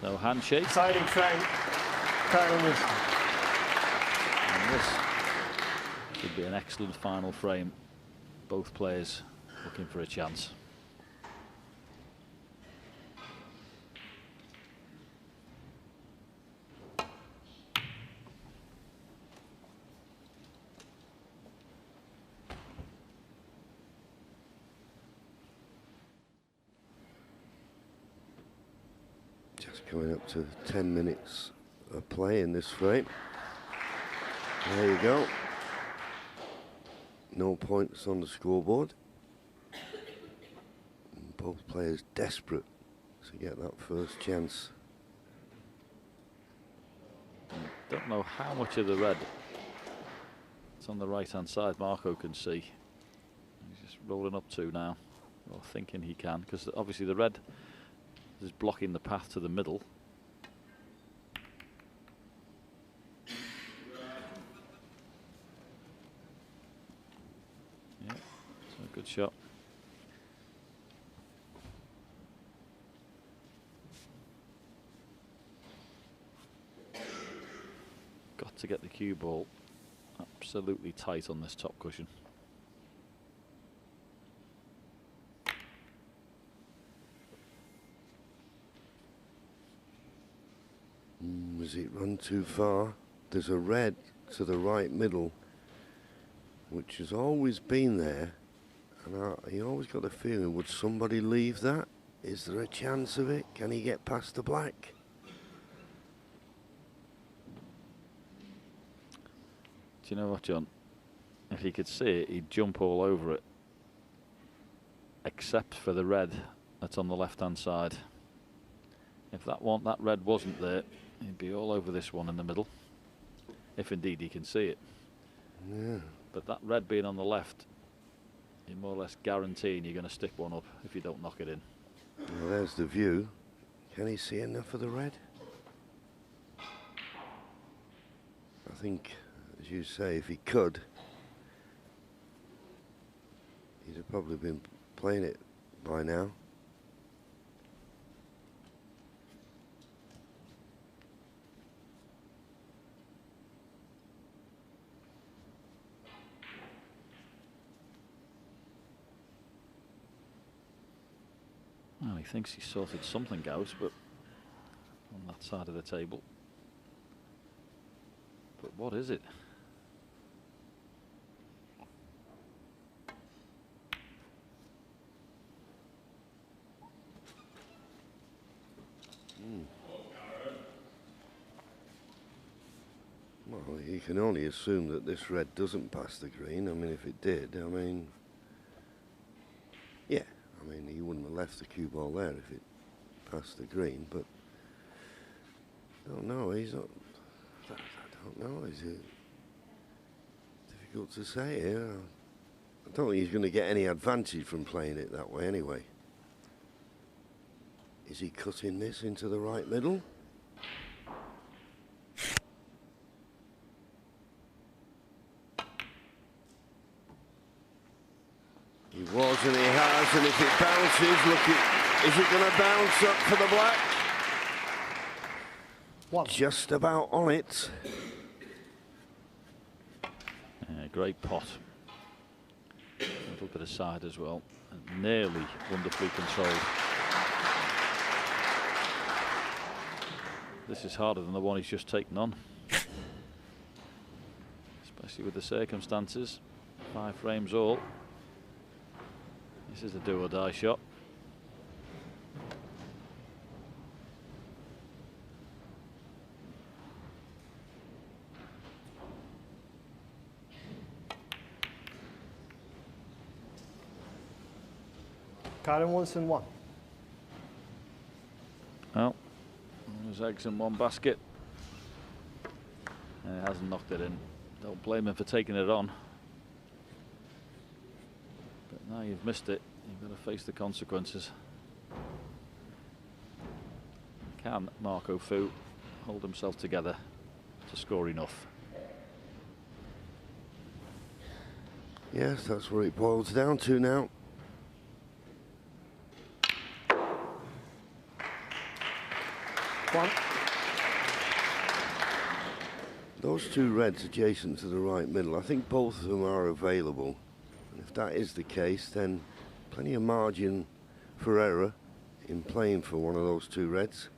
So handshake. Exciting frame. Kyren Wilson. And this should be an excellent final frame. Both players looking for a chance. Just coming up to 10 minutes of play in this frame. There you go. No points on the scoreboard. And both players desperate to get that first chance. Don't know how much of the red it's on the right hand side Marco can see. He's just rolling up to now, or thinking he can, because obviously the red is blocking the path to the middle. Yeah, so a good shot. Got to get the cue ball absolutely tight on this top cushion. Has it run too far? There's a red to the right middle, which has always been there, and he always got the feeling, would somebody leave that? Is there a chance of it? Can he get past the black? Do you know what, John? If he could see it, he'd jump all over it, except for the red that's on the left-hand side. If that red wasn't there, he'd be all over this one in the middle, if indeed he can see it. Yeah. But that red being on the left, you're more or less guaranteeing you're going to stick one up if you don't knock it in. Well, there's the view. Can he see enough of the red? I think, as you say, if he could, he'd have probably been playing it by now. Well, he thinks he's sorted something out, but on that side of the table. But what is it? Well, you can only assume that this red doesn't pass the green. I mean, if it did, I mean, yeah, I mean, he wouldn't have left the cue ball there if it passed the green, but I don't know, he's not, I don't know, is it difficult to say here? I don't think he's going to get any advantage from playing it that way anyway. Is he cutting this into the right middle? He was and he has, and if it bounces, look, is it going to bounce up for the black? One. Just about on it. Yeah, great pot. A little bit of side as well. And nearly wonderfully controlled. This is harder than the one he's just taken on. Especially with the circumstances. 5 frames all. This is a do or die shot. Kyren Wilson 1. Well, there's eggs in one basket. And he hasn't knocked it in. Don't blame him for taking it on. But now you've missed it, you've got to face the consequences. Can Marco Fu hold himself together to score enough? Yes, that's where it boils down to now. 1. Those two reds adjacent to the right middle, I think both of them are available. And if that is the case, then plenty of margin for error in playing for one of those two reds.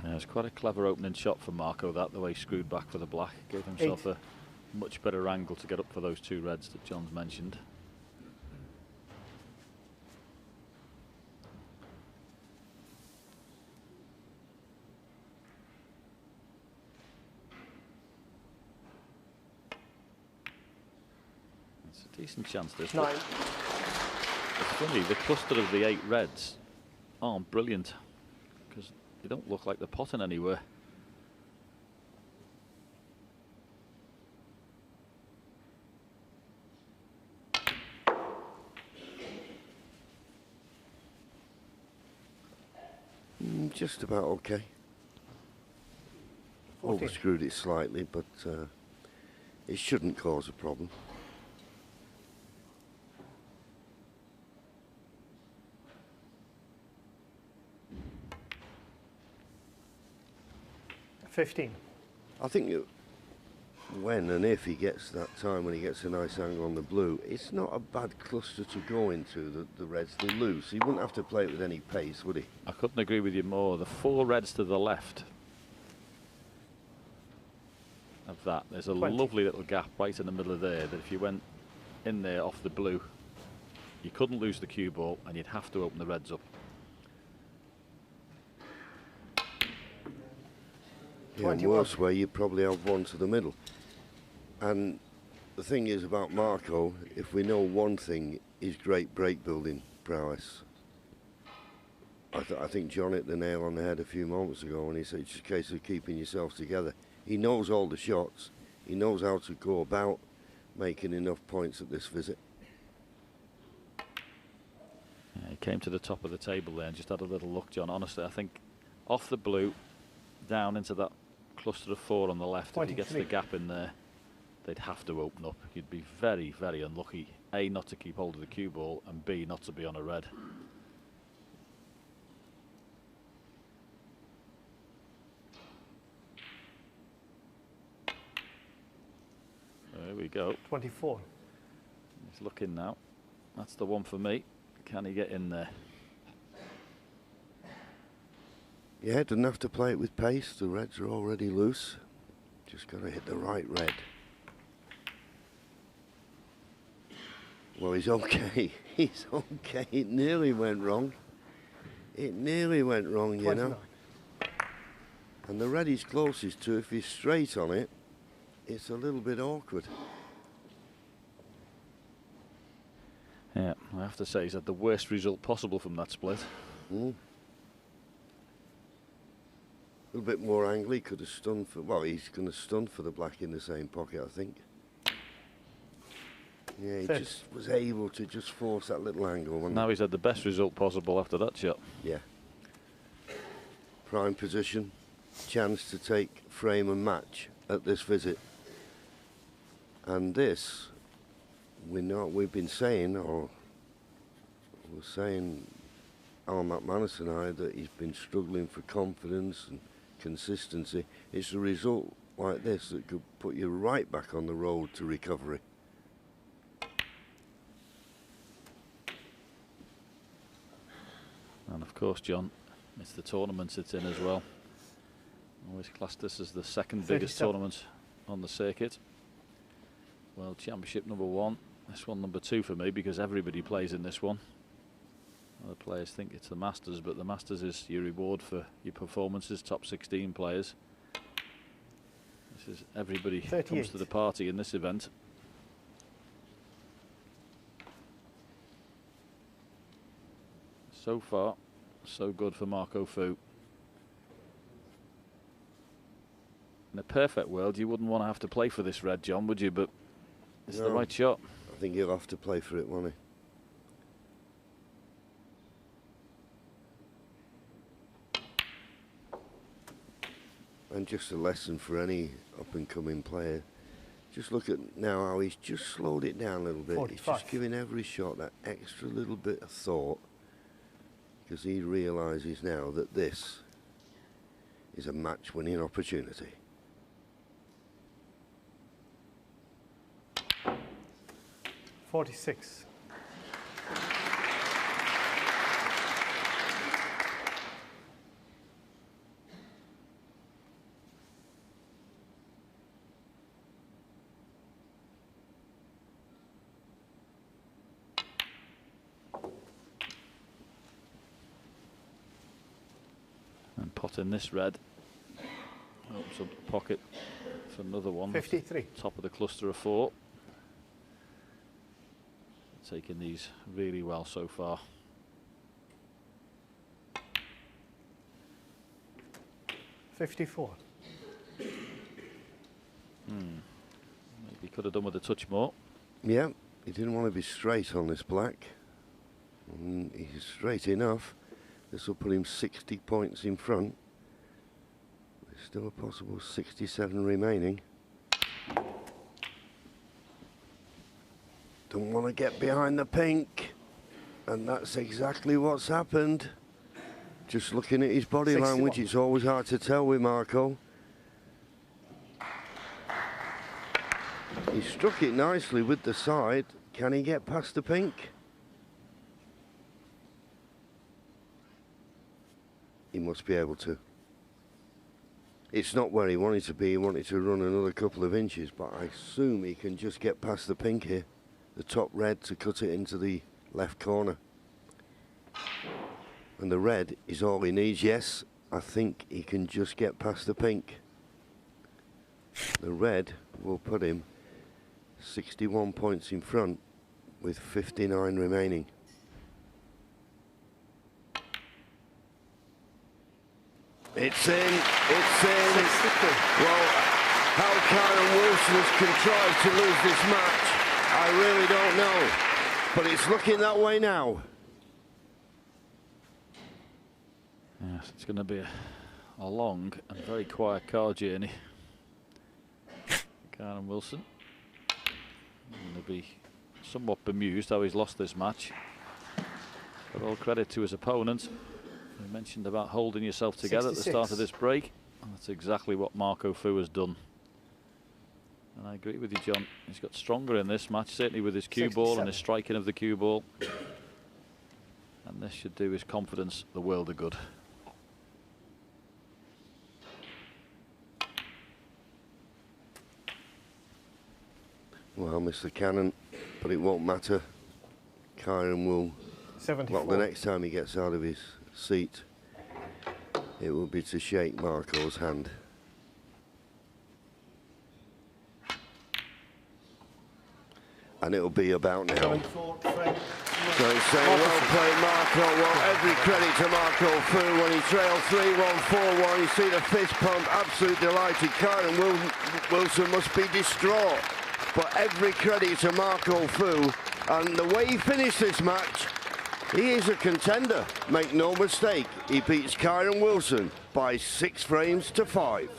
Yeah, it's quite a clever opening shot for Marco, that, the way he screwed back for the black. Gave himself a much better angle to get up for those two reds that John's mentioned. It's a decent chance, this. 9. It's funny, the cluster of the 8 reds aren't brilliant, because they don't look like they're potting anywhere. Just about okay. 14. Overscrewed it slightly, but it shouldn't cause a problem. I think when and if he gets that time when he gets a nice angle on the blue, it's not a bad cluster to go into, the reds. They lose. He wouldn't have to play it with any pace, would he? I couldn't agree with you more. The 4 reds to the left of that, there's a 20. lovely little gap right in the middle of there that if you went in there off the blue, you couldn't lose the cue ball and you'd have to open the reds up. Yeah, and worse way, you probably have one to the middle. And the thing is about Marco, if we know one thing, is great break building prowess. I think John hit the nail on the head a few moments ago when he said it's just a case of keeping yourself together. He knows all the shots. He knows how to go about making enough points at this visit. Yeah, he came to the top of the table there and just had a little look, John. Honestly, I think off the blue, down into that cluster of 4 on the left, 23. if he gets the gap in there, they'd have to open up. You'd be very, very unlucky, A, not to keep hold of the cue ball, and B, not to be on a red. There we go. 24. He's looking now. That's the one for me. Can he get in there? Yeah, doesn't have to play it with pace. The reds are already loose. Just got to hit the right red. Well, he's okay. He's okay. It nearly went wrong. It nearly went wrong, you 29. know. And the red he's closest to, if he's straight on it, it's a little bit awkward. Yeah, I have to say he's had the worst result possible from that split. A little bit more angle, he could have stunned for, well, he's going to stun for the black in the same pocket, I think. Yeah, he just was able to just force that little angle. Now he's had the best result possible after that shot. Yeah. Prime position, chance to take frame and match at this visit. And this, we've been saying, or we're saying, Alan McManus and I, that he's been struggling for confidence and consistency. It's a result like this that could put you right back on the road to recovery. And of course, John, it's the tournament it's in as well. Always classed this as the second biggest 37. tournament on the circuit. World Championship number 1. This one number 2 for me because everybody plays in this one. Other players think it's the Masters, but the Masters is your reward for your performances, top 16 players. This is everybody 38. comes to the party in this event. So far, so good for Marco Fu. In a perfect world, you wouldn't want to have to play for this red, John, would you? But it's the right shot. I think he'll have to play for it, won't he? And just a lesson for any up-and-coming player. Just look at now how he's just slowed it down a little bit. 45. He's just giving every shot that extra little bit of thought, because he realises now that this is a match-winning opportunity. .46. And potting this red. Opens up the pocket for another one. 53. Top of the cluster of 4. Taking these really well so far. .54. Maybe could have done with a touch more. Yeah, he didn't want to be straight on this black. He's straight enough. This will put him 60 points in front. There's still a possible 67 remaining. Don't want to get behind the pink. And that's exactly what's happened. Just looking at his body 61. language, it's always hard to tell with Marco. He struck it nicely with the side. Can he get past the pink? He must be able to. It's not where he wanted to be. He wanted to run another couple of inches, but I assume he can just get past the pink here. The top red to cut it into the left corner. And the red is all he needs. Yes, I think he can just get past the pink. The red will put him 61 points in front with 59 remaining. It's in, it's in. 62. Well, how Kyren Wilson has contrived to lose this match, I really don't know. But it's looking that way now. Yes, it's going to be a long and very quiet car journey. Kyren Wilson. Going to be somewhat bemused how he's lost this match. But all credit to his opponent. You mentioned about holding yourself together 66. at the start of this break. And that's exactly what Marco Fu has done. And I agree with you, John. He's got stronger in this match, certainly with his cue ball and his striking of the cue ball. And this should do his confidence the world of good. Well, Mr. Cannon, but it won't matter. Kyren will, 74. well, the next time he gets out of his seat, it will be to shake Marco's hand. And it'll be about now. 74, Fred. So he's saying, well played, Marco. Well, every credit to Marco Fu when he trailed 3-1, 4-1. You see the fist pump, absolutely delighted. Kyren Wilson must be distraught. But every credit to Marco Fu. And the way he finished this match, he is a contender. Make no mistake, he beats Kyren Wilson by 6 frames to 5.